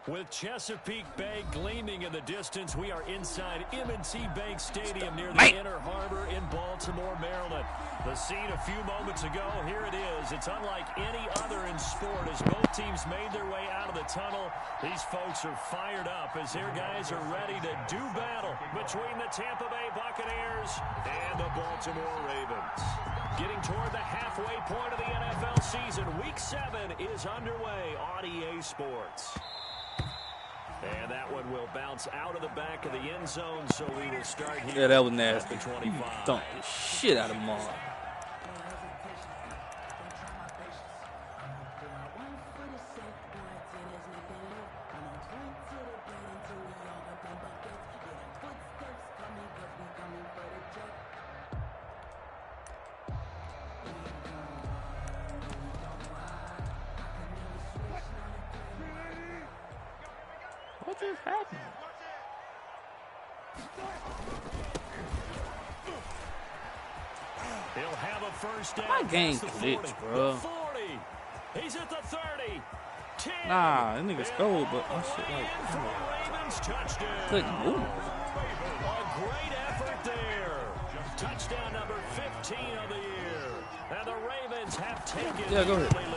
With Chesapeake Bay gleaming in the distance, we are inside M&T Bank Stadium near the Inner Harbor in Baltimore, Maryland. The scene a few moments ago, here it is. It's unlike any other in sport as both teams made their way out of the tunnel. These folks are fired up as their guys are ready to do battle between the Tampa Bay Buccaneers and the Baltimore Ravens. Getting toward the halfway point of the NFL season, Week 7 is underway on EA Sports. And that one will bounce out of the back of the end zone, so we will start here. Yeah, that was nasty. At the 25. Dumped the shit out of Maul. What just happened? He'll have a first down. My game glitch, bro. 40. He's at the 30. 10. Nah, that nigga's cold, but my shit like couldn't move. A great effort there. Touchdown number 15 of the year. And the Ravens have taken the early lead.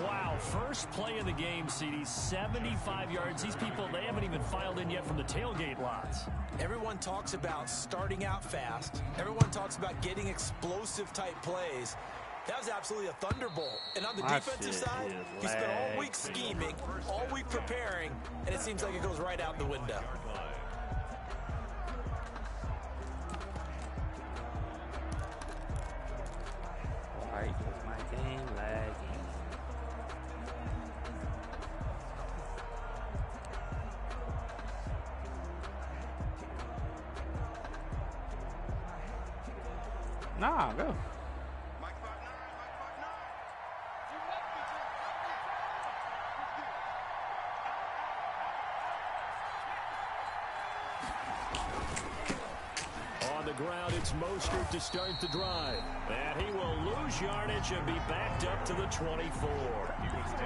Wow, first play of the game, CD, 75 yards. These people, they haven't even filed in yet from the tailgate lots. Everyone talks about starting out fast. Everyone talks about getting explosive type plays. That was absolutely a thunderbolt. And on the defensive side, he spent all week scheming, all week preparing, and it seems like it goes right out the window. Why is my game lagging? Nah, go. On the ground, it's Mostert to start the drive. And he will lose yardage and be backed up to the 24.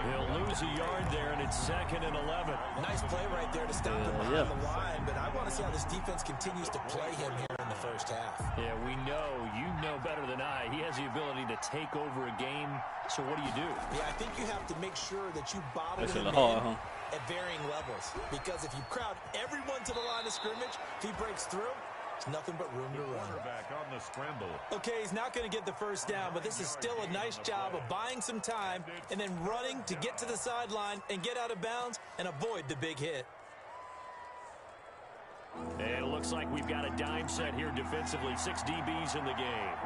He'll lose a yard there, and it's 2nd and 11. Nice play right there to stop him behind the line, but I want to see how this defense continues to play him here in the first half. Yeah, we know. You know better than I. He has the ability to take over a game. So what do you do? Yeah, I think you have to make sure that you bottle him in at varying levels. Because if you crowd everyone to the line of scrimmage, if he breaks through, it's nothing but room to run. On the scramble. Okay, he's not going to get the first down, but this is still a nice job of buying some time and then running to get to the sideline and get out of bounds and avoid the big hit. And it looks like we've got a dime set here defensively. 6 DBs in the game.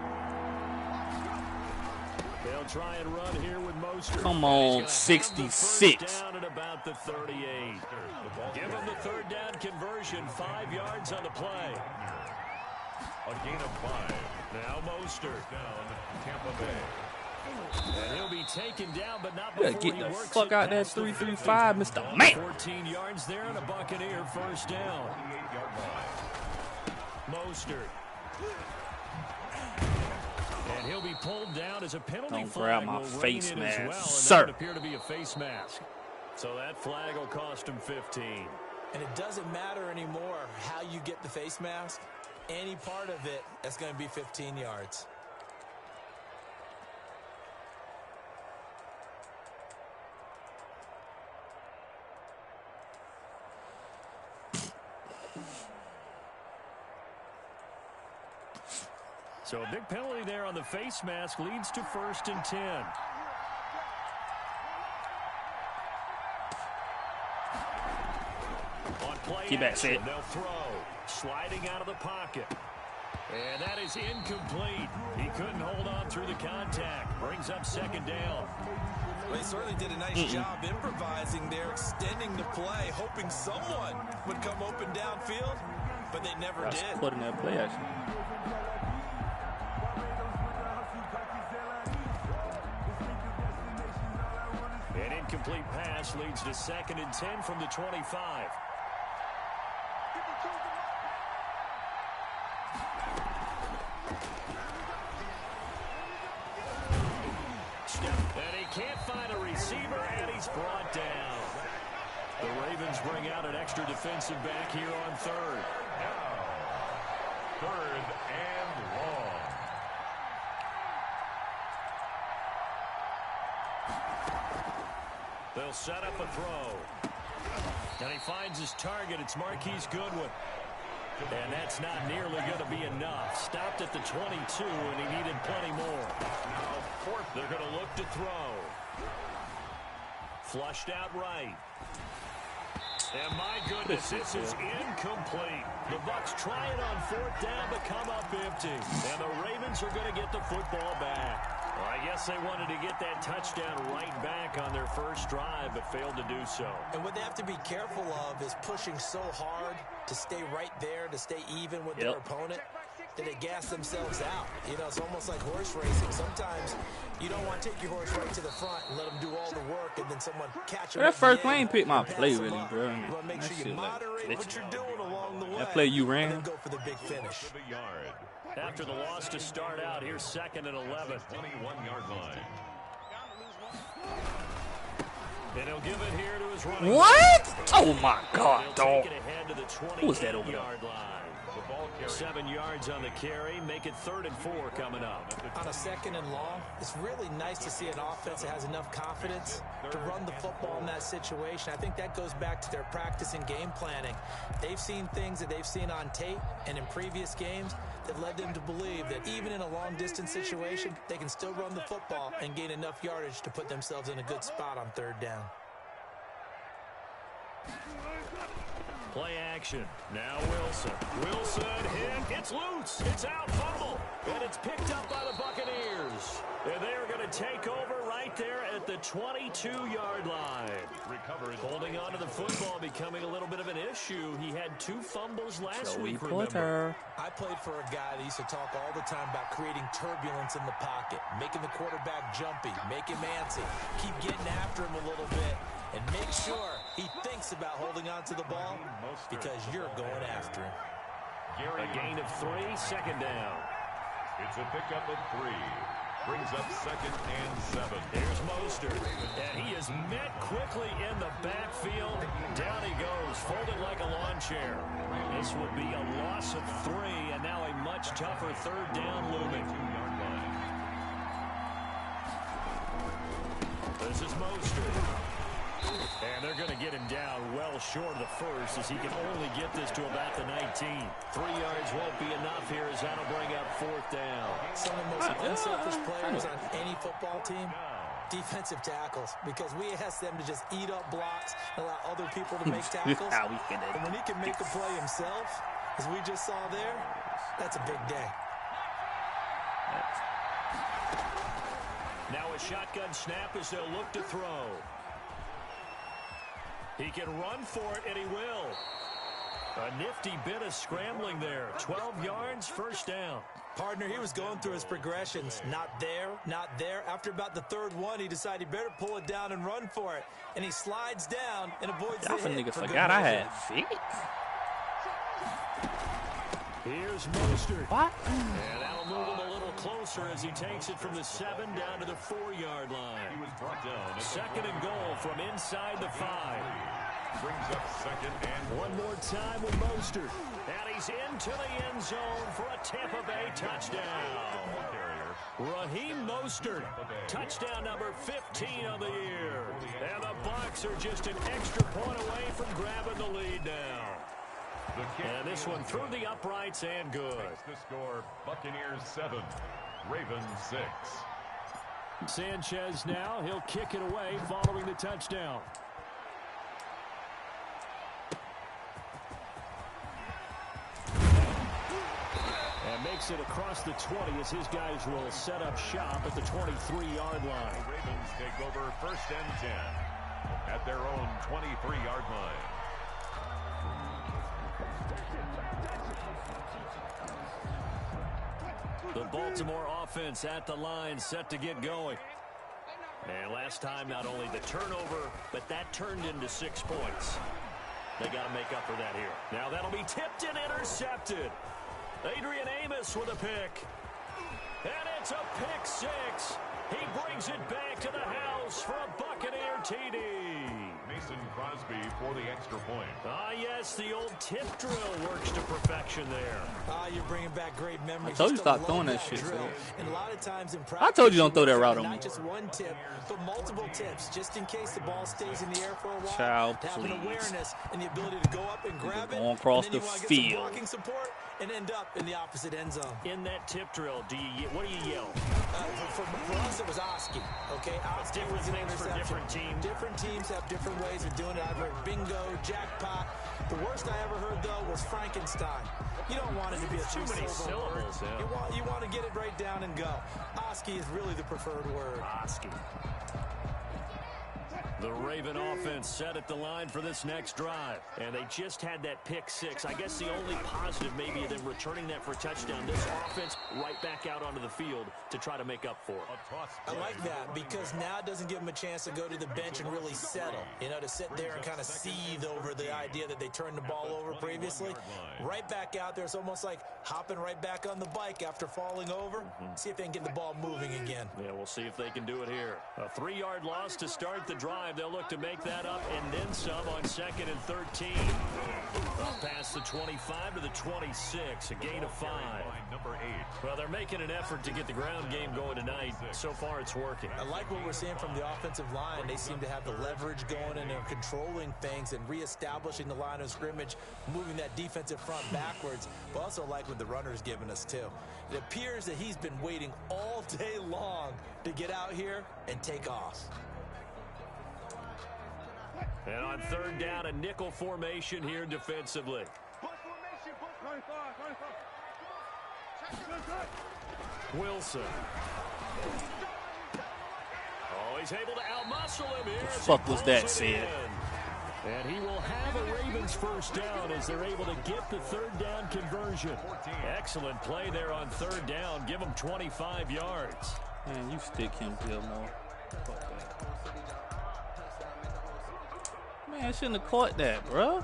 They'll try and run here with Mostert. Come on, 66. Down at about the 38. Give him the third down conversion. 5 yards on the play. A gain of 5. Now Mostert. Down, Tampa Bay. And he'll be taken down, but not before get he the works fuck out that 3-3-5, Mr. Man. 14 yards there and a Buccaneer first down. Mostert. And he'll be pulled down as a penalty Don't flag grab my will face rein in as mask, well, and sir. that would appear to be a face mask. So that flag will cost him 15. And it doesn't matter anymore how you get the face mask. Any part of it, that's going to be 15 yards. So a big penalty there on the face mask leads to 1st and 10. On play Keep back, action, sit. they'll throw. Sliding out of the pocket. And that is incomplete. He couldn't hold on through the contact. Brings up 2nd down. Well, he certainly did a nice job improvising there, extending the play, hoping someone would come open downfield, but they never did. Putting that play action. An incomplete pass leads to 2nd and 10 from the 25. Step And he can't find a receiver, and he's brought down. The Ravens bring out an extra defensive back here on third. Now, third and long. They'll set up a throw. And he finds his target. It's Marquise Goodwin. And that's not nearly going to be enough. Stopped at the 22, and he needed plenty more. Now, fourth, they're going to look to throw. Flushed out right. And my goodness, this is incomplete. The Bucs try it on fourth down, but come up empty. And the Ravens are going to get the football back. Well, I guess they wanted to get that touchdown right back on their first drive, but failed to do so. And what they have to be careful of is pushing so hard to stay right there, to stay even with their opponent, that they gas themselves out. You know, it's almost like horse racing. Sometimes you don't want to take your horse right to the front and let them do all the work, and then someone catch them. That first play ain't picked my play really, bro. You want to make sure you moderate what you're doing along the way. That play you ran. And then go for the big finish. After the loss to start out, here's 2nd and 11. 21-yard line. And he'll give it here to his running. What? Oh my God, dog. Take it ahead to the 28-yard Who was that over there? line. 7 yards on the carry. Make it 3rd and 4 coming up. On a 2nd and long, it's really nice to see an offense that has enough confidence to run the football in that situation. I think that goes back to their practice and game planning. They've seen things that they've seen on tape and in previous games that led them to believe that even in a long-distance situation, they can still run the football and gain enough yardage to put themselves in a good spot on 3rd down. Play action. Now Wilson. Wilson hit. It's loose. It's out. Fumble. And it's picked up by the Buccaneers. And they are going to take over right there at the 22-yard line. Recovers. Holding on to the football becoming a little bit of an issue. He had 2 fumbles last week, Porter. I played for a guy that used to talk all the time about creating turbulence in the pocket, making the quarterback jumpy, make him antsy, keep getting after him a little bit, and make sure he thinks about holding on to the ball because you're going after him. A gain of 3, 2nd down. It's a pickup of 3. Brings up 2nd and 7. Here's Mostert, and he is met quickly in the backfield. Down he goes, folded like a lawn chair. This will be a loss of 3, and now a much tougher 3rd down looming. 2-yard line. This is Mostert. And they're going to get him down well short of the first as he can only get this to about the 19. 3 yards won't be enough here as that'll bring up 4th down. Some of the most unselfish players on any football team, defensive tackles, because we ask them to just eat up blocks and allow other people to make tackles. And when he can make a play himself, as we just saw there, that's a big day. Now a shotgun snap as they'll look to throw. He can run for it, and he will. A nifty bit of scrambling there. 12 yards, 1st down. Partner, he was going through his progressions. Not there, not there. After about the 3rd one, he decided he better pull it down and run for it. And he slides down and avoids the hit. Nigga forgot I had feet. Here's Mostert. What? And that'll move him a little closer as he takes it from the 7 down to the 4-yard line. He was brought down. 2nd and goal from inside the 5. Brings up 2nd and One more time with Mostert. And he's into the end zone for a Tampa Bay touchdown. Raheem Mostert, touchdown number 15 of the year. And the Bucs are just an extra point away from grabbing the lead now. And this one through the uprights and good. The score, Buccaneers 7, Ravens 6. Sanchez now, he'll kick it away following the touchdown. And makes it across the 20 as his guys will set up shop at the 23-yard line. The Ravens take over 1st and 10 at their own 23-yard line. The Baltimore offense at the line, set to get going. And last time, not only the turnover, but that turned into 6 points. They got to make up for that here. Now that'll be tipped and intercepted. Adrian Amos with a pick. And it's a pick 6. He brings it back to the house for a Buccaneer TD. Mason Crosby for the extra point. Ah, yes, the old tip drill works to perfection there. You're bringing back great memories. I told you stop throwing that shit. And a lot of times in practice, I told you don't throw that route on me. Not just one tip, but multiple tips, just in case the ball stays in the air for a while. Child, to have please. an awareness and the ability to go up and grab it. Going across and then the you want to get field. some blocking support and end up in the opposite end zone. In that tip drill, what do you yell? For us, it was Oski. Okay, Oski Different was an things for interception. different teams. Different teams have different ways of doing it. I've heard bingo, jackpot. The worst I ever heard, though, was Frankenstein. You don't want it to be a Too many syllables. Yeah. You want to get it right down and go. Oski is really the preferred word. Oski. The Raven offense set at the line for this next drive. And they just had that pick six. I guess the only positive maybe of them returning that for a touchdown. This offense right back out onto the field to try to make up for it. I like that because now it doesn't give them a chance to go to the bench and really settle. You know, to sit there and kind of seethe over the idea that they turned the ball over previously. Right back out there. It's almost like hopping right back on the bike after falling over. See if they can get the ball moving again. Yeah, we'll see if they can do it here. A 3-yard loss to start the drive. They'll look to make that up and then some on 2nd and 13. Up past the 25 to the 26, a gain of 5. Number 8. Well, they're making an effort to get the ground game going tonight. So far, it's working. I like what we're seeing from the offensive line. They seem to have the leverage going, and they're controlling things and reestablishing the line of scrimmage, moving that defensive front backwards. But also like what the runner's giving us, too. It appears that he's been waiting all day long to get out here and take off. And on 3rd down, a nickel formation here defensively. Wilson. Oh, he's able to outmuscle him here. The fuck was that, Sid? And he will have a Ravens first down as they're able to get the 3rd down conversion. Excellent play there on 3rd down. Give him 25 yards. Man, you stick him, Gilmore. Man, I shouldn't have caught that, bro.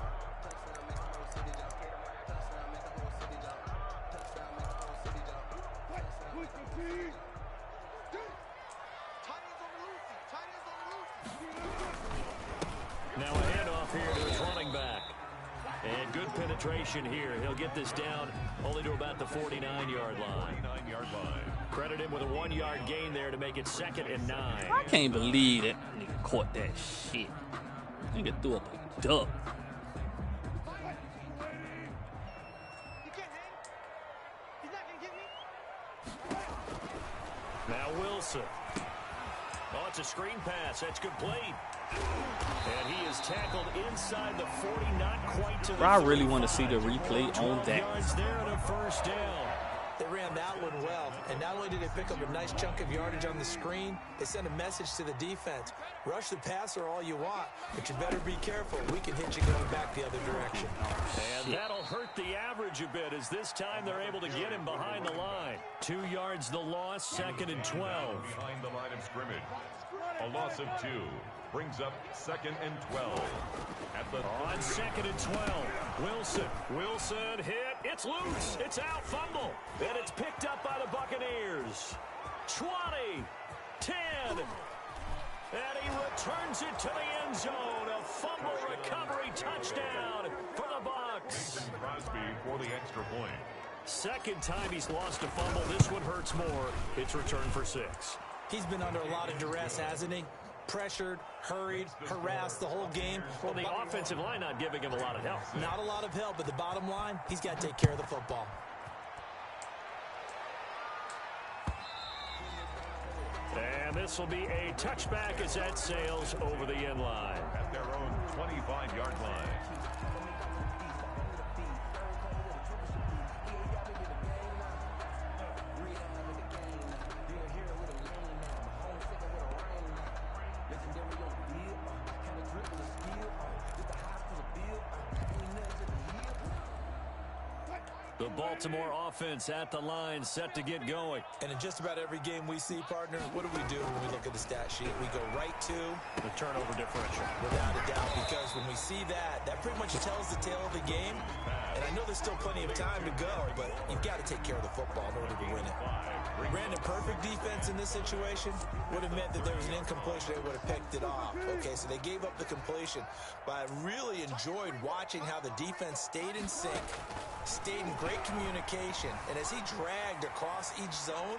Now a handoff here to his running back. And good penetration here. He'll get this down only to about the 49-yard line. 49-yard line. Credit him with a 1-yard gain there to make it 2nd and 9. I can't believe that nigga caught that shit. Nigga threw up a duck. Now Wilson. Oh, it's a screen pass. That's good play. And he is tackled inside the 40, not quite to the 35. I really want to see the replay on 12 that. yards there and a first down. They ran that one well, and not only did they pick up a nice chunk of yardage on the screen, they sent a message to the defense. Rush the passer all you want, but you better be careful. We can hit you going back the other direction. And that'll hurt the average a bit as this time they're able to get him behind the line. 2 yards the loss, 2nd and 12. Behind the line of scrimmage. A loss of 2 brings up 2nd and 12. On 2nd and 12, Wilson hit. It's loose. It's out. Fumble. And it's picked up by the Buccaneers. 20, 10. And he returns it to the end zone. A fumble recovery touchdown for the Bucs. Mason Crosby for the extra point. 2nd time he's lost a fumble. This one hurts more. It's returned for 6. He's been under a lot of duress, hasn't he? Pressured, hurried, harassed the whole game. Well, the offensive line not giving him a lot of help. Not a lot of help, but the bottom line, he's got to take care of the football. And this will be a touchback as that sails over the end line. At their own 25-yard line. The Baltimore offense at the line, set to get going. And in just about every game we see, partner, what do we do when we look at the stat sheet? We go right to the turnover differential. Without a doubt, because when we see that, that pretty much tells the tale of the game. And I know there's still plenty of time to go, but you've got to take care of the football in order to win it. Ran a perfect defense in this situation would have meant that there was an incompletion. They would have picked it off. Okay, so they gave up the completion. But I really enjoyed watching how the defense stayed in sync, stayed in great communication. And as he dragged across each zone,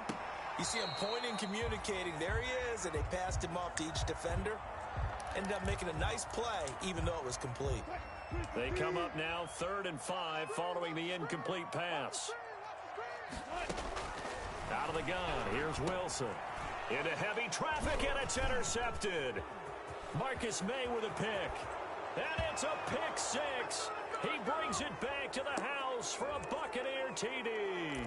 you see him pointing, communicating. There he is, and they passed him off to each defender. Ended up making a nice play, even though it was complete. They come up now 3rd and 5 following the incomplete pass. Out of the gun, here's Wilson. Into heavy traffic, and it's intercepted. Marcus May with a pick. And it's a pick 6. He brings it back to the house for a Buccaneer TD.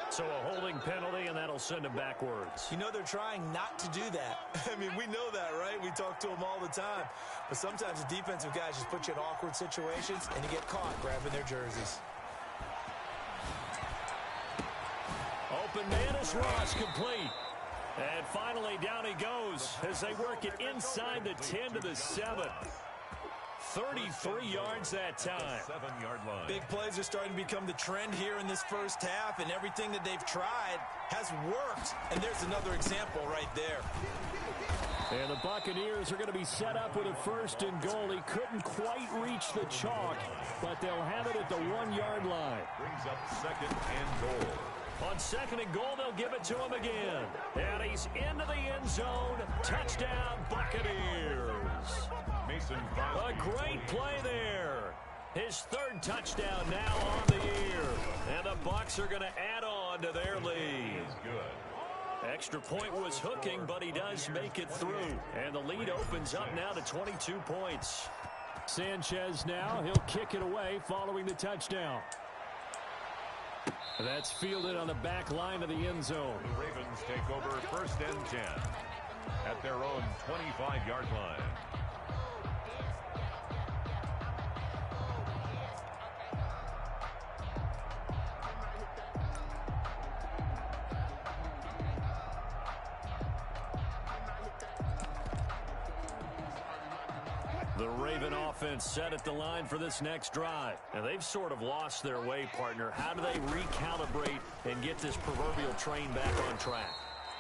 So a holding penalty, and that'll send him backwards. You know they're trying not to do that. I mean, we know that, right? We talk to them all the time. But sometimes the defensive guys just put you in awkward situations, and you get caught grabbing their jerseys. Open man is Ross, complete. And finally down he goes as they work it inside the 10 to the 7. 33 yards that time. 7-yard line. Big plays are starting to become the trend here in this first half, and everything that they've tried has worked. And there's another example right there. And the Buccaneers are going to be set up with a 1st and goal. He couldn't quite reach the chalk, but they'll have it at the 1-yard line. Brings up 2nd and goal. On 2nd and goal, they'll give it to him again. And he's into the end zone. Touchdown, Buccaneers. Mason A great play there. His 3rd touchdown now on the year. And the Bucs are going to add on to their lead. Good. Extra point was hooking, but he does make it through. And the lead opens up now to 22 points. Sanchez now, he'll kick it away following the touchdown. That's fielded on the back line of the end zone. The Ravens take over 1st and 10 at their own 25-yard line. The Raven offense set at the line for this next drive. And they've sort of lost their way, partner. How do they recalibrate and get this proverbial train back on track?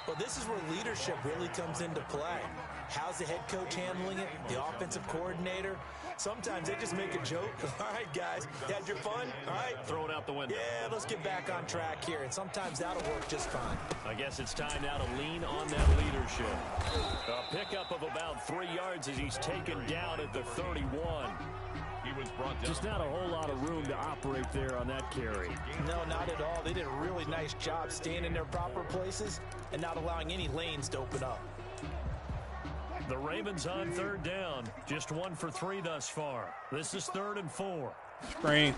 Well, this is where leadership really comes into play. How's the head coach handling it? The offensive coordinator? Sometimes they just make a joke. All right, guys, you had your fun? All right. Throw it out the window. Yeah, let's get back on track here. And sometimes that'll work just fine. I guess it's time now to lean on that leadership. A pickup of about 3 yards as he's taken down at the 31. He was brought down. Just not a whole lot of room to operate there on that carry. No, not at all. They did a really nice job staying in their proper places and not allowing any lanes to open up. The Ravens on 3rd down. Just 1 for 3 thus far. This is 3rd and 4. Screen.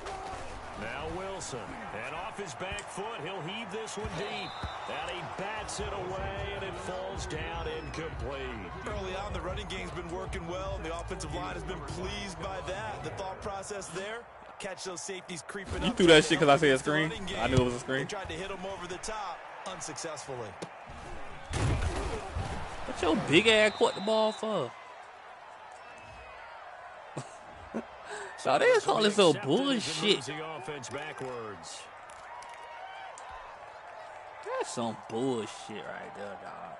Now Wilson. And off his back foot, he'll heave this one deep. And he bats it away, and it falls down incomplete. Early on, the running game's been working well, and the offensive line has been pleased by that. The thought process there, catch those safeties creeping up. You threw that shit because I said screen? I knew it was a screen. They tried to hit him over the top, unsuccessfully. What your big ass caught the ball for? So they just call this little bullshit. Offense backwards. That's some bullshit right there, dog.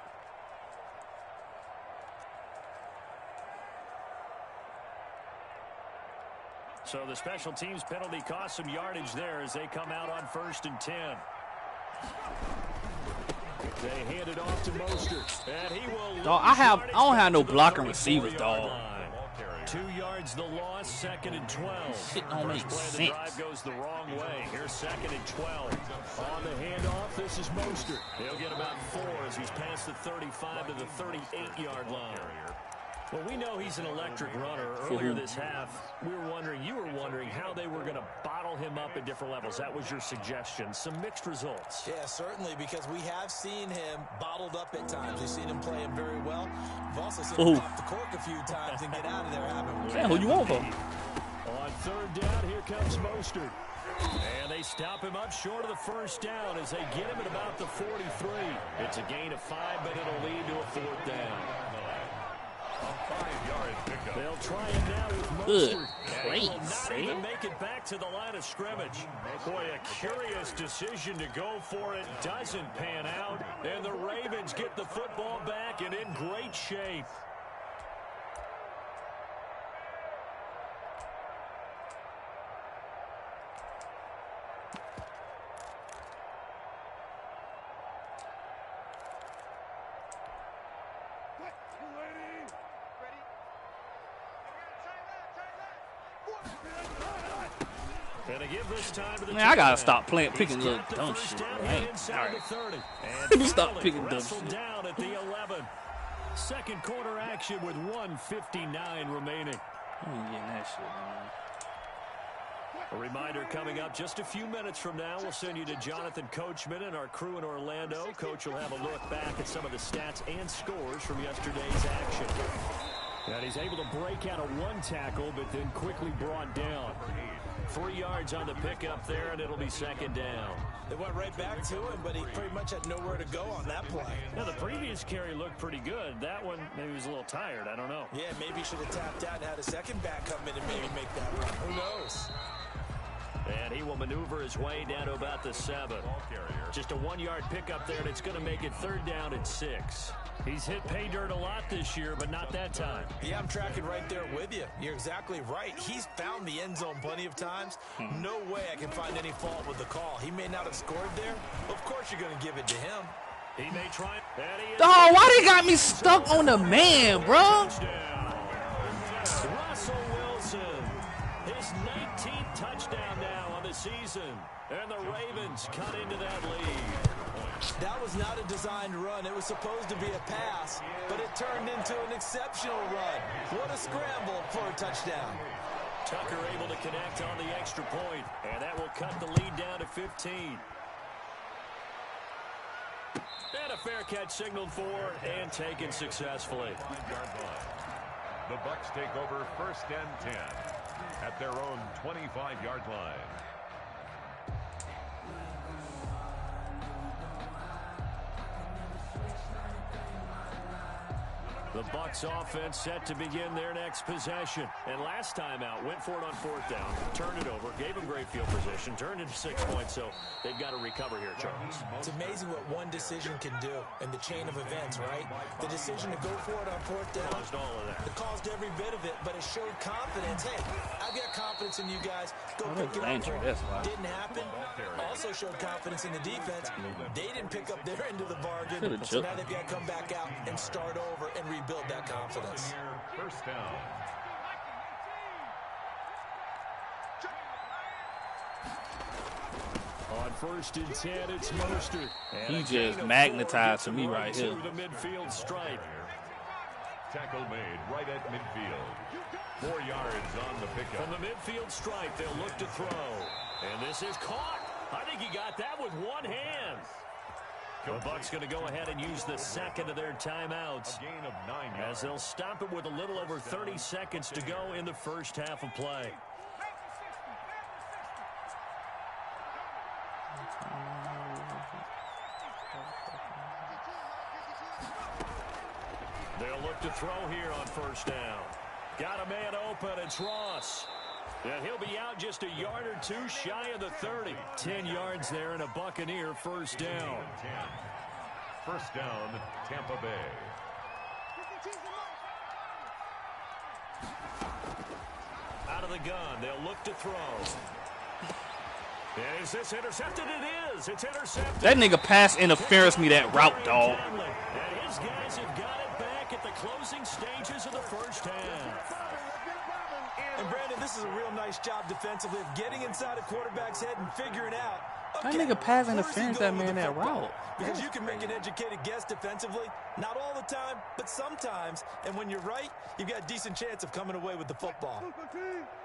So the special teams penalty cost some yardage there as they come out on 1st and 10. They hand it off to Mostert, and he will. Dog, I don't have no blocking receivers, dog. 2 yards the loss, 2nd and 12. Shit don't make sense. The drive goes the wrong way. Here's 2nd and 12. On the handoff, this is Mostert. He'll get about 4 as he's past the 35 to the 38-yard line. Well, we know he's an electric runner. Earlier this half, you were wondering how they were going to bottle him up at different levels. That was your suggestion. Some mixed results. Yeah, certainly, because we have seen him bottled up at times. We've seen him play him very well. We've also seen him pop the cork a few times and get out of there, haven't we? Yeah, who you want for? On 3rd down, here comes Mostert. And they stop him up short of the first down as they get him at about the 43. It's a gain of 5, but it'll lead to a 4th down. A 5-yard pickup. They'll try it now with Mostert. And he will not even make it back to the line of scrimmage. Boy, a curious decision to go for it. Doesn't pan out. And the Ravens get the football back and in great shape. Man, I gotta stop picking little dumb shit. Man. All right. Let me stop picking dumb shit. Down at the 11. Second quarter action with 1:59 remaining. I'm getting that shit, man. A reminder coming up just a few minutes from now. We'll send you to Jonathan Coachman and our crew in Orlando. Coach will have a look back at some of the stats and scores from yesterday's action. And he's able to break out a 1 tackle, but then quickly brought down. 3 yards on the pickup there, and it'll be 2nd down. They went right back to him, but he pretty much had nowhere to go on that play. Now, the previous carry looked pretty good. That one, maybe he was a little tired. I don't know. Yeah, maybe he should have tapped out and had a second back come in and maybe make that run. Who knows? And he will maneuver his way down to about the 7. Just a 1-yard pickup there, and it's going to make it 3rd down and 6. He's hit pay dirt a lot this year, but not that time. Yeah, I'm tracking right there with you. You're exactly right. He's found the end zone plenty of times. No way I can find any fault with the call. He may not have scored there. Of course you're going to give it to him. He may try. Oh, why they got me stuck on the man, bro? Russell Wilson, his 19th touchdown now on the season. And the Ravens cut into that lead. That was not a designed run. It was supposed to be a pass, but it turned into an exceptional run. What a scramble for a touchdown. Tucker able to connect on the extra point, and that will cut the lead down to 15. And a fair catch signaled for and taken successfully. The Bucs take over 1st and 10 at their own 25-yard line. The Bucs offense set to begin their next possession. And last time out, went for it on 4th down, turned it over, gave them great field position, turned into 6 points, so they've got to recover here, Charles. It's amazing what one decision can do in the chain of events, right? The decision to go for it on 4th down. Caused all of that. It caused every bit of it, but it showed confidence. Hey, I've got confidence in you guys. Go pick it up. Didn't happen. Also showed confidence in the defense. They didn't pick up their end of the bargain, so now they've got to come back out and start over and rebuild that confidence. 1st down. On 1st and 10, it's Mostert. He just magnetized to me right here. The midfield stripe. Tackle made right at midfield. 4 yards on the pickup. From the midfield stripe, they'll look to throw. And this is caught. I think he got that with one hand. The Bucs going to go ahead and use the 2nd of their timeouts. A gain of 9 yards. As they'll stop it with a little over 30 seconds to go in the first half of play. They'll look to throw here on 1st down. Got a man open. It's Ross. And he'll be out just a yard or 2 shy of the 30. 10 yards there and a Buccaneer 1st down. 1st down, Tampa Bay. Out of the gun. They'll look to throw. And is this intercepted? It is. It's intercepted. That nigga pass interference me that route, dog. And his guys have got it back at the closing stages of the first half. And Brandon, this is a real nice job defensively of getting inside a quarterback's head and figuring out That nigga pass interference that man that route. Because you can make an educated guess defensively. Not all the time, but sometimes. And when you're right, you've got a decent chance of coming away with the football.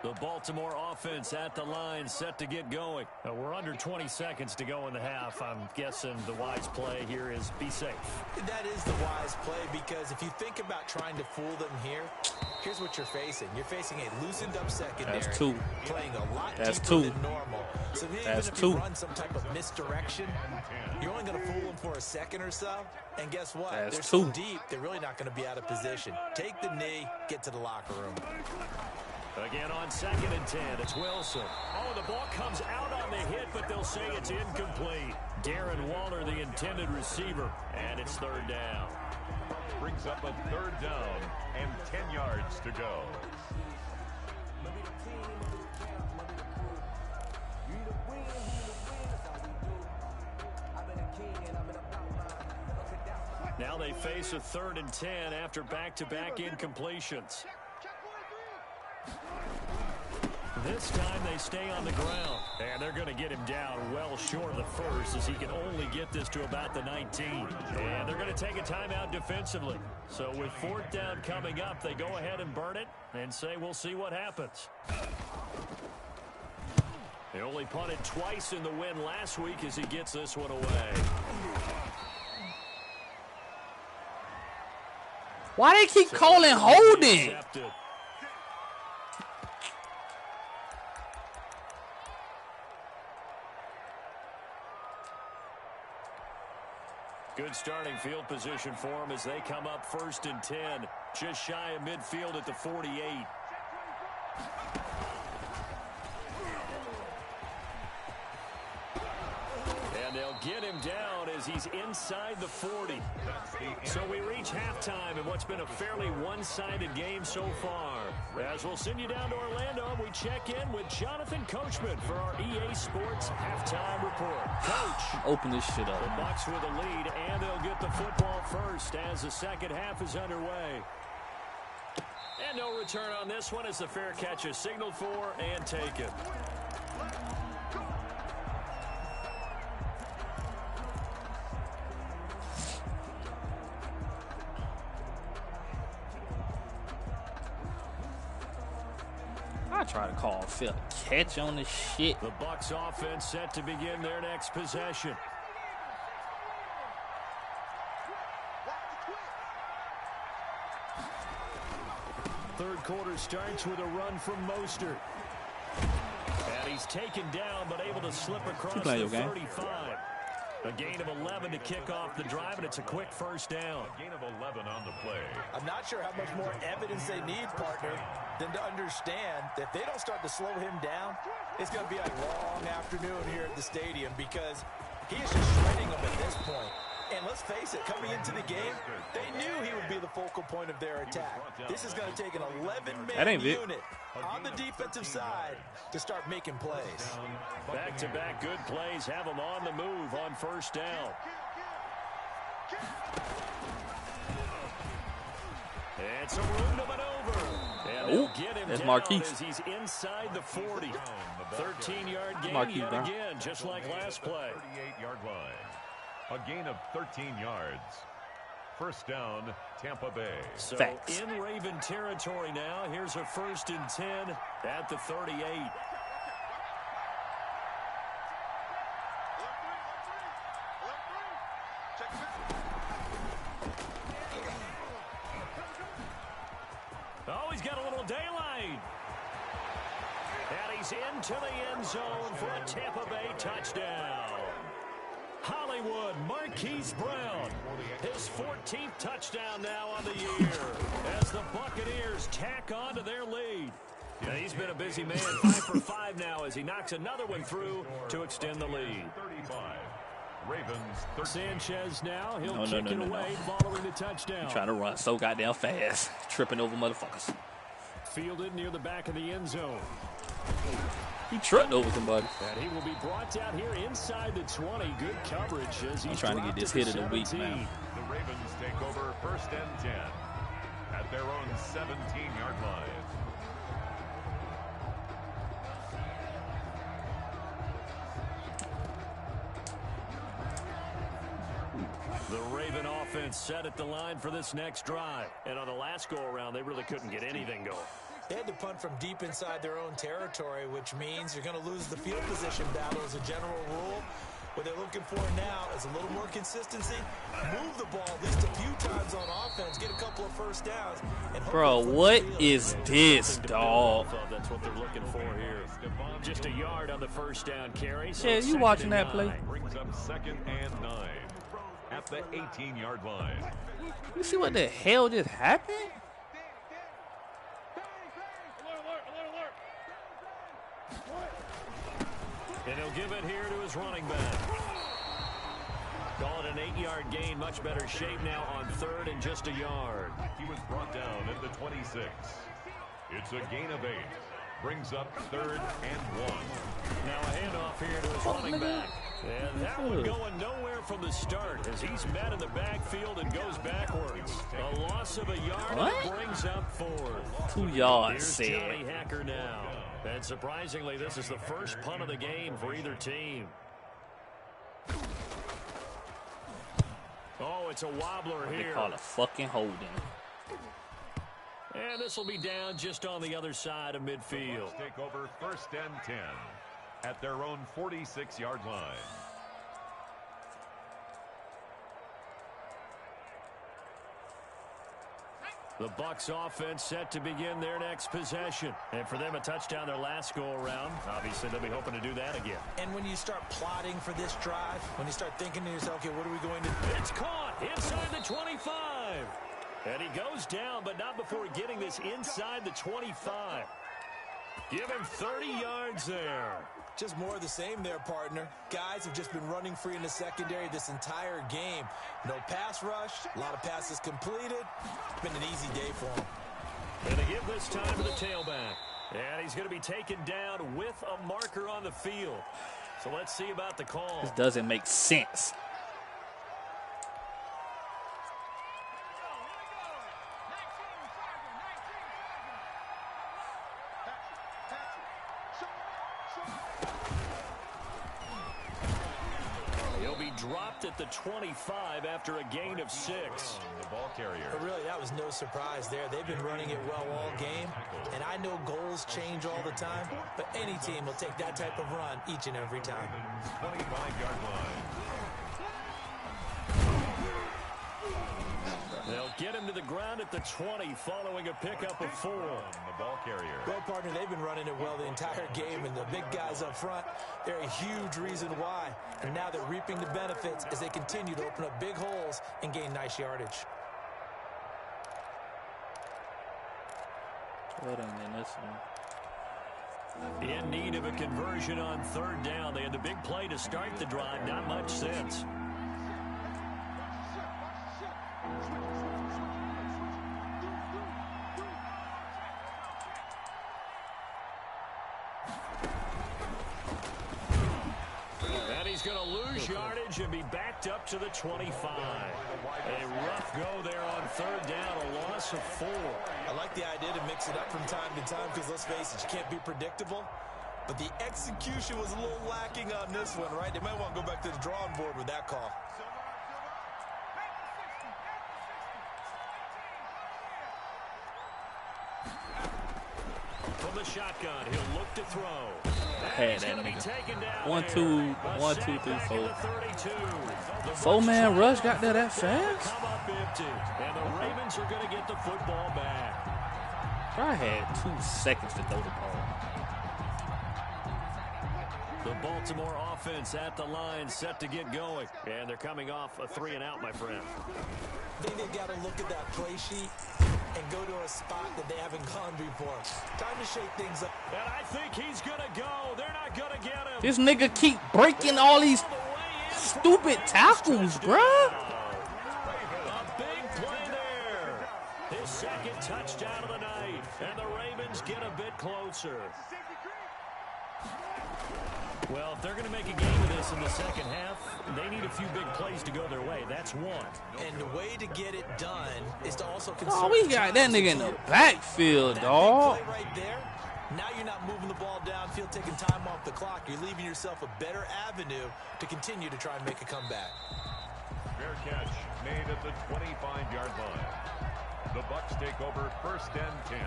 The Baltimore offense at the line, set to get going. We're under 20 seconds to go in the half. I'm guessing the wise play here is be safe. That is the wise play, because if you think about trying to fool them here, here's what you're facing. You're facing a loosened up secondary. That's two. Playing a lot That's deeper two. than normal. So even That's if two. you run some type of misdirection, you're only going to fool them for a second or so. And guess what? That's They're two. so deep, they're really not going to be out of position. Take the knee, get to the locker room. Again on 2nd and 10, it's Wilson. Oh, the ball comes out on the hit, but they'll say it's incomplete. Darren Waller, the intended receiver, and it's 3rd down. Brings up a 3rd down and 10 yards to go. Now they face a 3rd and 10 after back-to-back incompletions. This time they stay on the ground, and they're going to get him down well short of the first, as he can only get this to about the 19. And they're going to take a timeout defensively. So with 4th down coming up, they go ahead and burn it and say we'll see what happens. They only punted twice in the win last week as he gets this one away. Why they keep calling holding? Good starting field position for them as they come up 1st and 10. Just shy of midfield at the 48. And they'll get him down as he's inside the 40. So we reach halftime in what's been a fairly one-sided game so far. As we'll send you down to Orlando, we check in with Jonathan Coachman for our EA Sports halftime report. Coach. Open this shit up. The Bucs with a lead, and they'll get the football first as the second half is underway. And no return on this one as the fair catch is signaled for and taken. I try to call Phil catch on this shit. The Bucs offense set to begin their next possession. Third quarter starts with a run from Mostert. And he's taken down, but able to slip across the 35. A gain of 11 to kick off the drive, and it's a quick 1st down. A gain of 11 on the play. I'm not sure how much more evidence they need, partner, than to understand that if they don't start to slow him down, it's going to be a long afternoon here at the stadium, because he is just shredding them at this point. And let's face it, coming into the game, they knew he would be the focal point of their attack. This is going to take an 11-man unit on the defensive side to start making plays. Back-to-back good plays have them on the move on 1st down. And some room to maneuver. And they'll get him down as he's inside the 40. 13-yard gain yet again, just like last play. 38-yard line. A gain of 13 yards. 1st down, Tampa Bay. So in Raven territory now. Here's a 1st and 10 at the 38. Oh, he's got a little daylight. And he's into the end zone for a Tampa Bay touchdown. Hollywood, Marquise Brown, his 14th touchdown now on the year as the Buccaneers tack on to their lead. Yeah, he's been a busy man, 5 for 5 now as he knocks another one through to extend the lead. 35. Ravens. Sanchez now, he'll kick it away following the touchdown. Trying to run so goddamn fast, tripping over motherfuckers. Fielded near the back of the end zone. He tripped over somebody. And he will be brought down here inside the 20. Good coverage as he's trying to get this hit of the week, man. The Ravens take over 1st and 10 at their own 17-yard line. The Raven offense set at the line for this next drive. And on the last go-around, they really couldn't get anything going. They had to punt from deep inside their own territory, which means you're going to lose the field position battle as a general rule. What they're looking for now is a little more consistency, move the ball at least a few times on offense, get a couple of first downs. And bro, what is this, dog? That's what they're looking for here. Just a yard on the first down carry. So yeah, you watching that play? Brings up 2nd and 9 at the 18-yard line. You see what the hell just happened? And he'll give it here to his running back. Call it an 8-yard gain. Much better shape now on 3rd and just a yard. He was brought down at the 26. It's a gain of 8. Brings up 3rd and 1. Now a handoff here to his running back. And that one going nowhere from the start as he's met in the backfield and goes backwards. A loss of a yard and brings up 4th. 2 yards, Here's Johnny Hacker now. And surprisingly, this is the first punt of the game for either team. Oh, it's a wobbler here. They call it fucking holding. And this will be down just on the other side of midfield. Take over 1st and 10 at their own 46-yard line. The Bucs offense set to begin their next possession. And for them, a touchdown their last go-around. Obviously, they'll be hoping to do that again. And when you start plotting for this drive, when you start thinking to yourself, okay, what are we going to do? It's caught inside the 25. And he goes down, but not before getting this inside the 25. Give him 30 yards there. Just more of the same there, partner. Guys have just been running free in the secondary this entire game. No pass rush, a lot of passes completed. It's been an easy day for him. And they give this time to the tailback. And he's going to be taken down with a marker on the field. So let's see about the call. This doesn't make sense. Dropped at the 25 after a gain of 6. The ball carrier. But really, that was no surprise there. They've been running it well all game. And I know goals change all the time, but any team will take that type of run each and every time. 25-yard line. They'll get him to the ground at the 20 following a pickup of 4. The ball carrier. Well, partner, they've been running it well the entire game, and the big guys up front, they're a huge reason why. And now they're reaping the benefits as they continue to open up big holes and gain nice yardage. In need of a conversion on 3rd down. They had the big play to start the drive. Not much sense. He's going to lose yardage and be backed up to the 25. A rough go there on 3rd down, a loss of 4. I like the idea to mix it up from time to time because, let's face it, you can't be predictable. But the execution was a little lacking on this one, right? They might want to go back to the drawing board with that call. From the shotgun, he'll look to throw. Had that nigga. 1, 2, 1, 2, 3, 4. 4-man rush got there that fast? Come up empty, and the Ravens are going to get the football back. I had 2 seconds to throw the ball. The Baltimore offense at the line set to get going. And they're coming off a 3-and-out, my friend. I think they've got to look at that play sheet and go to a spot that they haven't gone before. Time to shake things up. And I think he's going to go. They're not going to get him. This nigga keep breaking all these stupid tackles, bruh. A big play there. His second touchdown of the night. And the Ravens get a bit closer. Well, if they're going to make a game of this in the second half, they need a few big plays to go their way. That's one. And the way to get it done is to also conserve. Oh, we got that nigga in the backfield, dog. Play right there. Now you're not moving the ball downfield, taking time off the clock. You're leaving yourself a better avenue to continue to try and make a comeback. Fair catch made at the 25-yard line. The Bucks take over first and 10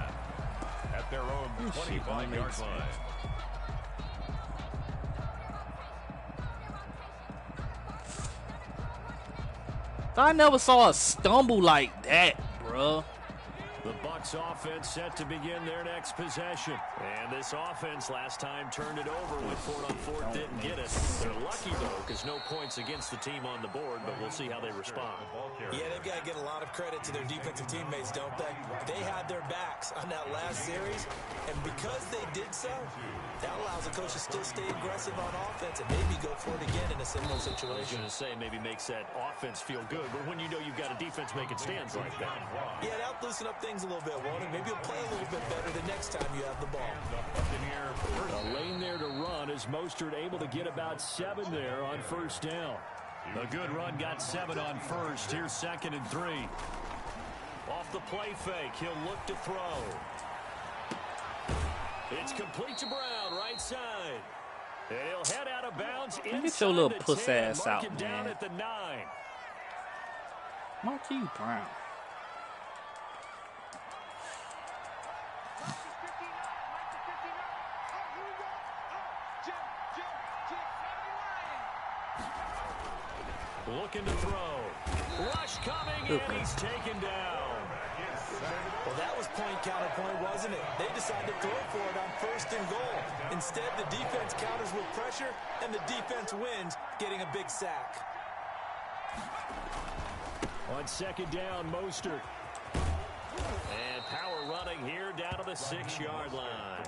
at their own 25-yard line. I never saw a stumble like that, bruh. The Bucks offense set to begin their next possession. And this offense last time turned it over when 4-on-4 didn't get it. They're lucky, though, because no points against the team on the board, but we'll see how they respond. Yeah, they've got to get a lot of credit to their defensive teammates, don't they? They had their backs on that last series, and because they did so, that allows the coach to still stay aggressive on offense and maybe go for it again in a similar situation. I was going to say maybe makes that offense feel good, but when you know you've got a defense making stands like that. Yeah, that'll loosen up things a little bit, won't it? Maybe you'll play a little bit better the next time you have the ball. A lane there to run as Mostert able to get about 7 there on first down. A good run got 7 on first. Here's 2nd and 3. Off the play fake, he'll look to throw. It's complete to Brown, right side. And he'll head out of bounds inside. Get your little puss ass out, man. Down at the 9. Marquise Brown. Looking to throw. Rush coming, and he's taken down. Well, that was point counterpoint, wasn't it? They decided to throw for it on 1st and goal. Instead, the defense counters with pressure, and the defense wins, getting a big sack. On 2nd down, Mostert. And power running here down to the 6-yard line.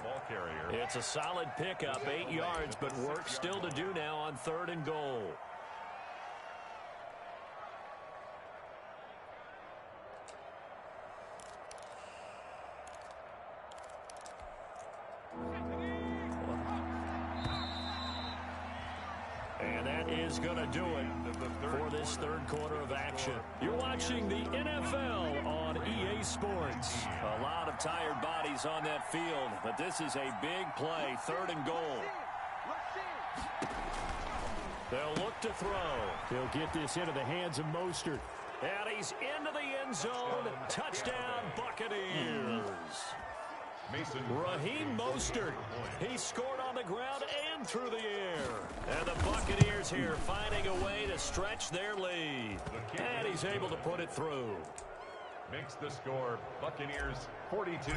It's a solid pickup, 8 yards, but work still to do now on 3rd and goal. And that is going to do it for this 3rd quarter of action. You're watching the NFL on EA Sports. A lot of tired bodies on that field, but this is a big play, 3rd and goal. They'll look to throw. They'll get this into the hands of Mostert. And he's into the end zone. Touchdown, Buccaneers. Raheem Mostert. He scored on the ground and through the air. And the Buccaneers here finding a way to stretch their lead. And he's able to put it through. Makes the score Buccaneers 42.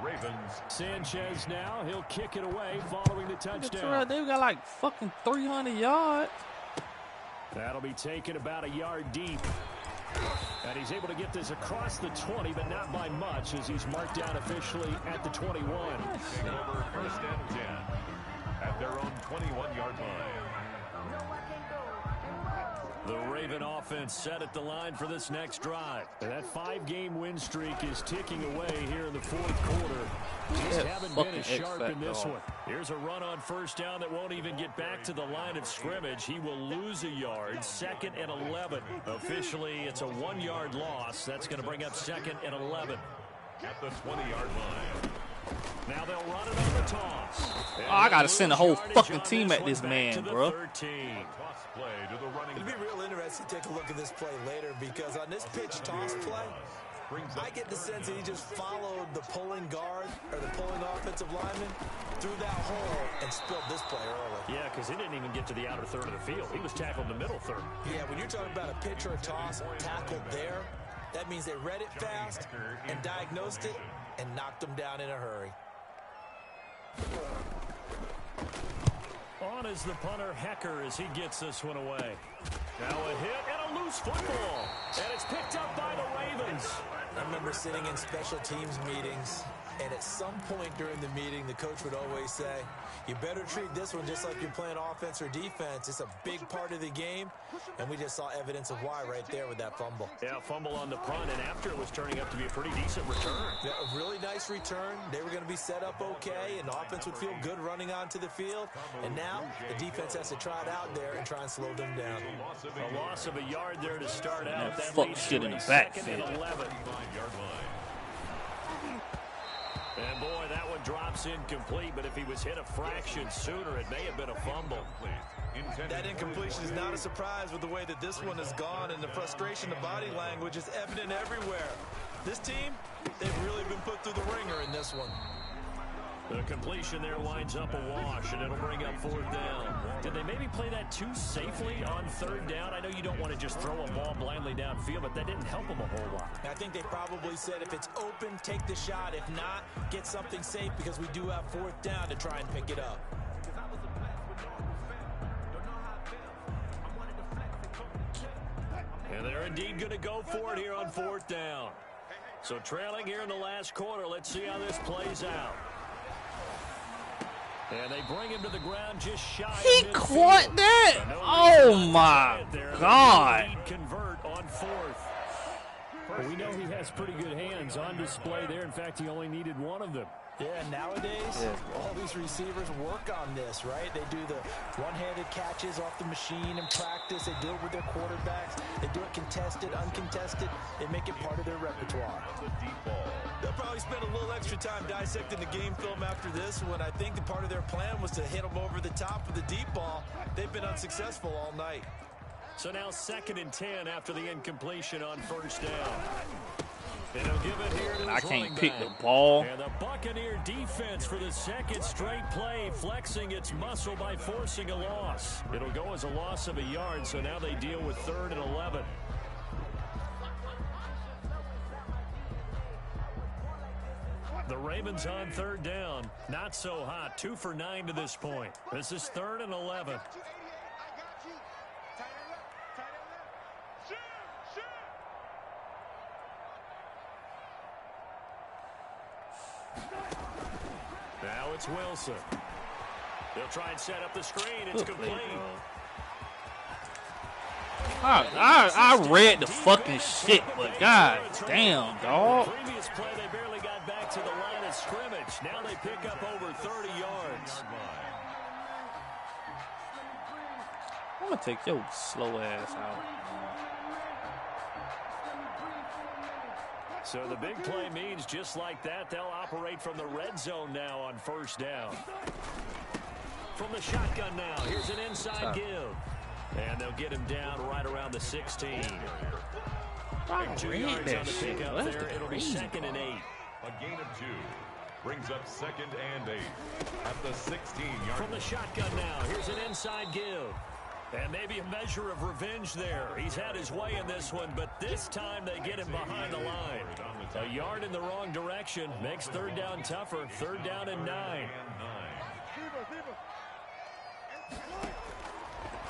Ravens. Sanchez now. He'll kick it away following the touchdown. Right, they've got like fucking 300 yards. That'll be taken about a yard deep. And he's able to get this across the 20, but not by much, as he's marked down officially at the 21. Over 1st and 10 at their own 21-yard line. The Raven offense set at the line for this next drive. And that 5-game win streak is ticking away here in the 4th quarter. Just haven't been as sharp in this one. Here's a run on 1st down that won't even get back to the line of scrimmage. He will lose a yard. 2nd and 11. Officially, it's a 1-yard loss. That's going to bring up 2nd and 11. At the 20-yard line. Now they'll run it on the toss. Oh, I got to send the whole fucking team at this man, bro. It'll be real interesting to take a look at this play later, because on this pitch toss play, I get the sense that he just followed the pulling guard or the pulling offensive lineman through that hole and spilled this play early. Yeah, because he didn't even get to the outer third of the field. He was tackled in the middle third. Yeah, when you're talking about a pitch or a toss tackled there, that means they read it fast and diagnosed it and knocked him down in a hurry. On is the punter, Hecker, as he gets this one away. Now a hit and a loose football. And it's picked up by the Ravens. I remember sitting in special teams meetings, and at some point during the meeting, the coach would always say, you better treat this one just like you're playing offense or defense. It's a big part of the game, and we just saw evidence of why right there with that fumble. Yeah, fumble on the punt, and after it was turning up to be a pretty decent return. Yeah, a really nice return. They were going to be set up okay, and the offense would feel good running onto the field. And now the defense has to try it out there and try and slow them down. A loss of a yard there to start out. That fuck shit in the backfield. 2nd and 11. And boy, that one drops incomplete, but if he was hit a fraction sooner, it may have been a fumble. That incompletion is not a surprise with the way that this one has gone, and the frustration, the body language is evident everywhere. This team, they've really been put through the ringer in this one. The completion there winds up a wash, and it'll bring up 4th down. Did they maybe play that too safely on 3rd down? I know you don't want to just throw a ball blindly downfield, but that didn't help them a whole lot. I think they probably said if it's open, take the shot. If not, get something safe because we do have 4th down to try and pick it up. And they're indeed going to go for it here on 4th down. So trailing here in the last quarter, let's see how this plays out. And they bring him to the ground just shy. He caught that. Oh my God. Convert on 4th. Well, we know he has pretty good hands on display there. In fact, he only needed one of them. Yeah, nowadays, all these receivers work on this, right? They do the one-handed catches off the machine in practice. They do it with their quarterbacks. They do it contested, uncontested. They make it part of their repertoire. They'll probably spend a little extra time dissecting the game film after this one. I think the part of their plan was to hit them over the top with the deep ball. They've been unsuccessful all night. So now 2nd and 10 after the incompletion on 1st down. And he'll give it here to I his can't running pick back. the ball. And the Buccaneer defense for the 2nd straight play, flexing its muscle by forcing a loss. It'll go as a loss of a yard, so now they deal with 3rd and 11. The Ravens on 3rd down. Not so hot. 2 for 9 to this point. This is 3rd and 11. Now it's Wilson. They'll try and set up the screen. It's complete. I read the fucking shit, but god damn, dog. Previous play, they barely got back to the line of scrimmage. Now they pick up over 30 yards. I'm gonna take your slow ass out. So the big play means just like that, they'll operate from the red zone now on 1st down. From the shotgun now, here's an inside give. And they'll get him down right around the 16. 2 yards on the pickup there. It'll be 2nd and 8. A gain of 2 brings up 2nd and 8 at the 16-yard. From the shotgun now, here's an inside give. And maybe a measure of revenge there. He's had his way in this one, but this time they get him behind the line. A yard in the wrong direction makes 3rd down tougher. 3rd down and 9.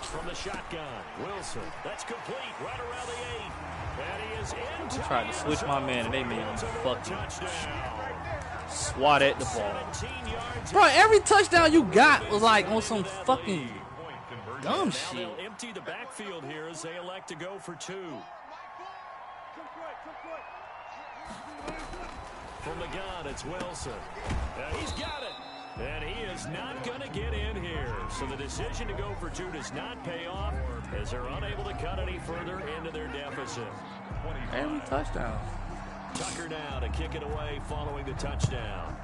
From the shotgun, Wilson. That's complete right around the 8. And he is in. I tried to switch my man, and they made him fucking swat at the ball. Bro, every touchdown you got was like on some fucking dumb shit. They'll empty the backfield here as they elect to go for 2. From the gun, it's Wilson. He's got it. And he is not going to get in here. So the decision to go for 2 does not pay off as they're unable to cut any further into their deficit. Every touchdown. Tucker now to kick it away following the touchdown.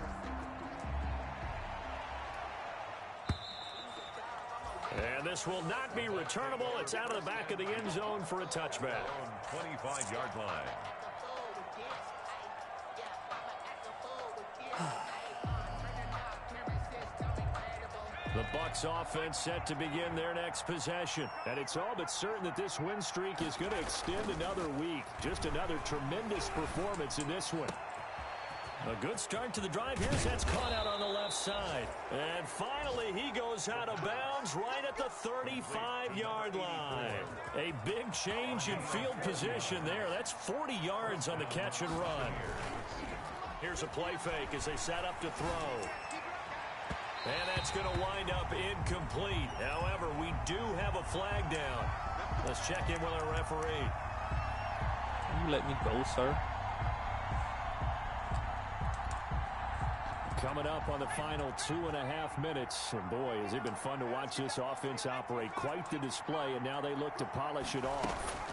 And this will not be returnable. It's out of the back of the end zone for a touchback. 25-yard line. The Bucs offense set to begin their next possession. And it's all but certain that this win streak is going to extend another week. Just another tremendous performance in this one. A good start to the drive. Here's that's caught out on the left side. And finally, he goes out of bounds right at the 35-yard line. A big change in field position there. That's 40 yards on the catch and run. Here's a play fake as they set up to throw. And that's going to wind up incomplete. However, we do have a flag down. Let's check in with our referee. Can you let me go, sir? Coming up on the final 2.5 minutes. And boy, has it been fun to watch this offense operate. Quite the display, and now they look to polish it off.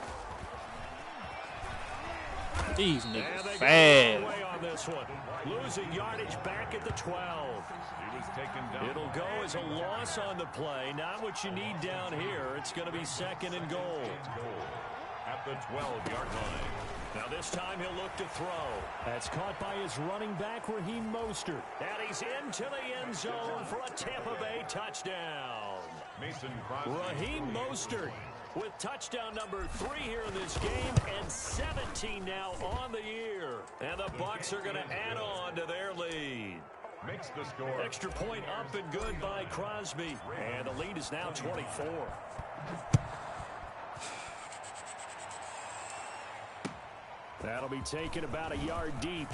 These niggas fast. On this one. Losing yardage back at the 12. He was taken down. It'll go as a loss on the play. Not what you need down here. It's going to be 2nd and goal. At the 12-yard line. Now this time he'll look to throw. That's caught by his running back, Raheem Mostert. And he's into the end zone for a Tampa Bay touchdown. Mason Crosby. Raheem Mostert with touchdown number 3 here in this game and 17 now on the year. And the Bucs are going to add on to their lead. Makes the score. Extra point up and good by Crosby. And the lead is now 24. That'll be taken about a yard deep.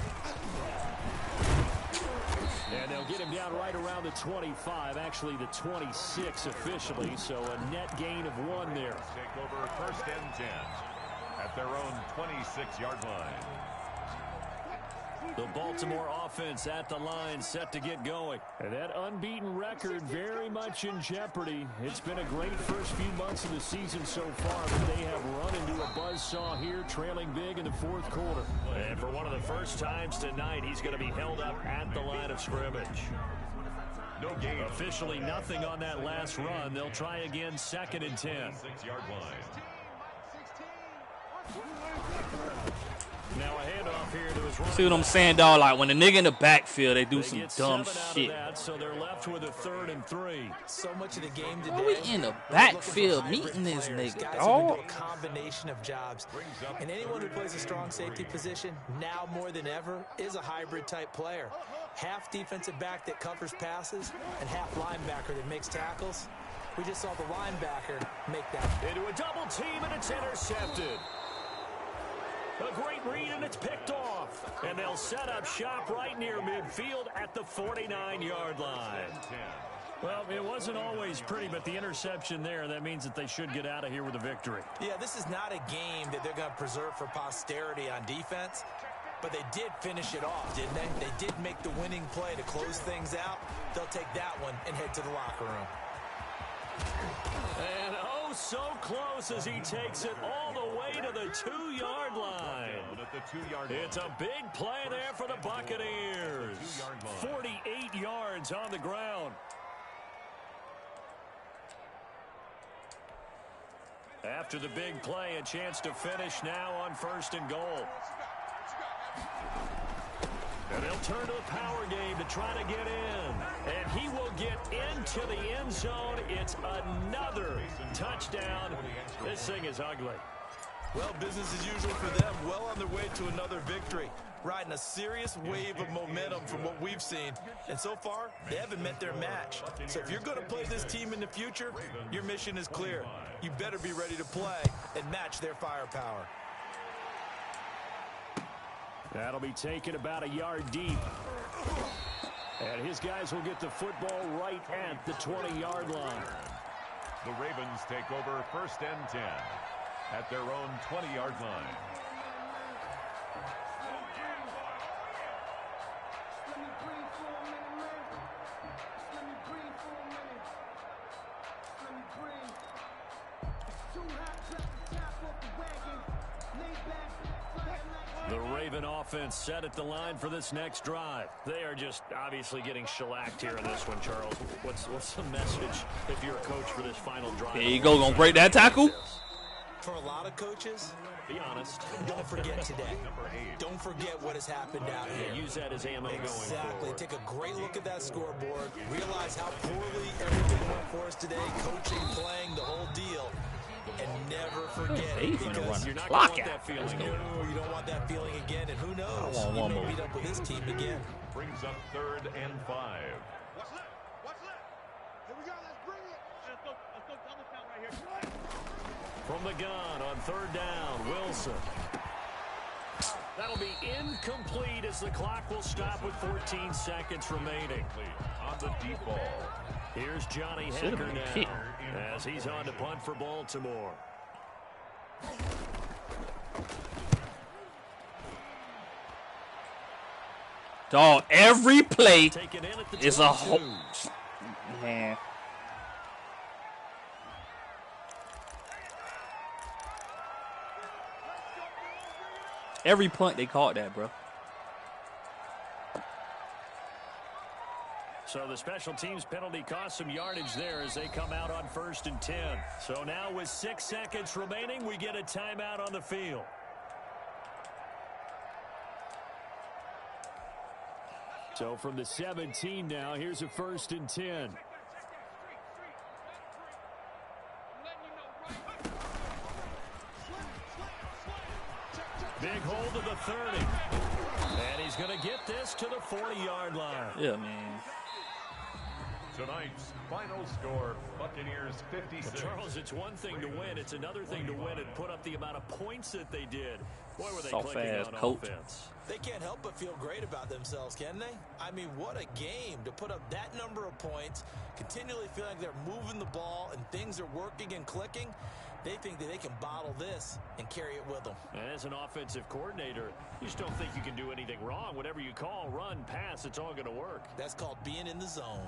And they'll get him down right around the 25, actually the 26 officially, so a net gain of 1 there. Take over 1st and 10 at their own 26-yard line. The Baltimore offense at the line, set to get going. And that unbeaten record very much in jeopardy. It's been a great first few months of the season so far, but they have run into a buzzsaw here, trailing big in the 4th quarter. And for one of the first times tonight, he's going to be held up at the line of scrimmage. No gain. Officially nothing on that last run. They'll try again, 2nd and 10. 6-yard line. Now a handoff here to his running See what I'm back. saying, dog? Like when the nigga in the backfield, they do They some get dumb 7 out shit. of that, so they're left with a 3rd and 3. So much of the game today. Bro, we in the we're backfield looking for hybrid meeting this players, nigga, guys dog. who can do a combination of jobs. And anyone who plays a strong safety position, now more than ever, is a hybrid type player. Half defensive back that covers passes and half linebacker that makes tackles. We just saw the linebacker make that. Into a double team, and it's intercepted. A great read, and it's picked off. And they'll set up shop right near midfield at the 49-yard line. Well, it wasn't always pretty, but the interception there, that means that they should get out of here with a victory. Yeah, this is not a game that they're going to preserve for posterity on defense, but they did finish it off, didn't they? They did make the winning play to close things out. They'll take that one and head to the locker room. And oh, so close as he takes it all the way to the 2-yard line. At the 2-yard line. It's a big play there for the Buccaneers. 48 yards on the ground. After the big play, a chance to finish now on 1st and goal. And they'll turn to the power game to try to get in. And he will get into the end zone. It's another touchdown. This thing is ugly. Well, business as usual for them. Well on their way to another victory. Riding a serious wave of momentum from what we've seen. And so far, they haven't met their match. So if you're going to play this team in the future, your mission is clear. You better be ready to play and match their firepower. That'll be taken about a yard deep. And his guys will get the football right at the 20-yard line. The Ravens take over 1st and 10 at their own 20-yard line. The Raven offense set at the line for this next drive. They are just obviously getting shellacked here in this one, Charles. What's the message if you're a coach for this final drive? There you go, gonna break that tackle. For a lot of coaches, Be honest. don't forget today. Don't forget what has happened out Yeah, here. use that as ammo going Exactly. forward. Take a great look at that scoreboard. Realize how poorly everything went for us today. Coaching, playing, the whole deal. And never forget They it, finna because run You're the not clock going to want out. that feeling no, here. you don't want that feeling again. And who knows? I want You one may more. meet up with this team again. Brings up 3rd and 5. Watch left. Watch left. Here we go. Let's bring it. Let's go double count right here. From the gun on 3rd down, Wilson. That'll be incomplete as the clock will stop with 14 seconds remaining. On the deep ball. Here's Johnny Should've Hecker been now kicked. as he's on to punt for Baltimore. Dog, every play Taken in at the is a 22. whole. Man. Every punt they caught that, bro. So the special teams penalty cost some yardage there as they come out on 1st and 10. So now with 6 seconds remaining, we get a timeout on the field. So from the 17 now, here's a 1st and 10. Big hold of the 30. And he's going to get this to the 40-yard line. Yeah, man. Tonight's final score, Buccaneers 56. Charles, it's one thing to win. It's another thing to win and put up the amount of points that they did. Boy, were they clicking on offense. They can't help but feel great about themselves, can they? I mean, what a game to put up that number of points, continually feel like they're moving the ball and things are working and clicking. They think that they can bottle this and carry it with them. And as an offensive coordinator, you just don't think you can do anything wrong. Whatever you call, run, pass, it's all going to work. That's called being in the zone.